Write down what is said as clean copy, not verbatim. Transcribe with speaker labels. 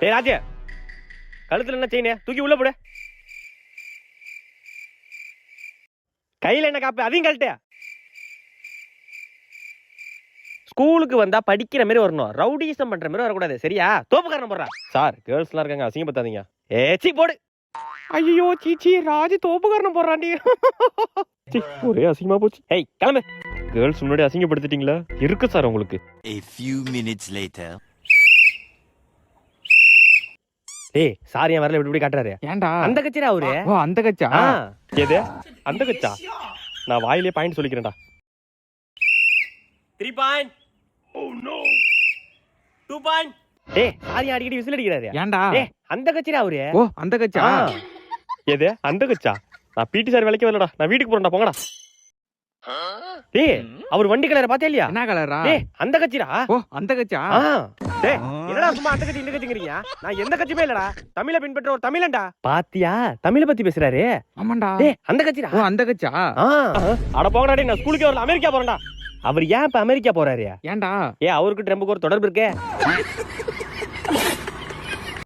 Speaker 1: டேய் ராஜே, கழுத்துல என்ன செயின்? தூக்கி உள்ள போடு. கையில என்ன காப்பு? அதையும் கழட்டு. ஸ்கூலுக்கு வந்தா படிக்கிற மாதிரி வரணும், ரவுடிசம் பண்ற மாதிரி வரக்கூடாது, சரியா? தோப்புக்காரன் போடுறா. சார், கேர்ள்ஸ் எல்லாம் இருக்காங்க, அசிங்கப்படுத்தாதீங்க. ஏச்சி போடு. ஐயோ சீச்சி, ராஜு தோப்புக்காரன் போடுறாண்டி. ஒரே அசிங்கமா போச்சு. ஏய் கிளம்பு. கேர்ள்ஸ் முன்னாடி அசிங்கப்படுத்திட்டீங்களா? இருக்கு சார் உங்களுக்கு.
Speaker 2: A few minutes later.
Speaker 1: ஏய் சார், என் வரல இப்படி காட்டுறாரு.
Speaker 3: ஏன்டா?
Speaker 1: அந்த கட்சியா அவரு?
Speaker 3: ஓ அந்த கட்சா?
Speaker 1: எது அந்த கட்சா? நான் வாயிலே பாயிண்ட் சொல்லிக்கிறேன்டா. 3 பாயிண்ட். Oh no. 2 பாயிண்ட். டேய் சாரி, அடிக்கடி விசில் அடிக்கிறாரு.
Speaker 3: ஏன்டா?
Speaker 1: டேய் அந்த கட்சியா அவரு?
Speaker 3: ஓ அந்த கட்சா?
Speaker 1: எது அந்த கட்சா? நான் பிடி சார் வேலைக்கு வரலடா, நான் வீட்டுக்கு போறேன்டா, போங்கடா. டேய் அவர் வண்டி கலரை பாத்தியா இல்லையா?
Speaker 3: என்ன கலரா?
Speaker 1: டேய் அந்த கட்சிடா.
Speaker 3: ஓ அந்த கட்சா?
Speaker 1: டேய் என்னடா சும்மா அந்த கட்சி இந்த கட்சிங்கறீங்க? நான் எந்த கட்சியுமே இல்லடா, தமிழை பின்பற்ற ஒரு தமிழன்டா. பாத்தியா தமிழை பத்தி பேசுறாரு.
Speaker 3: ஆமாண்டா.
Speaker 1: டேய் அந்த கட்சிடா.
Speaker 3: ஓ அந்த கட்சா?
Speaker 1: அட போங்கடா டேய், நான் ஸ்கூலுக்கே வரல, அமெரிக்கா போறேன்டா. அவர் ஏன் இப்ப அமெரிக்கா போறாரு?
Speaker 3: ஏன்டா?
Speaker 1: அவருக்கு ட்ரம்புக்கு ஒரு தொடர்பு இருக்கே.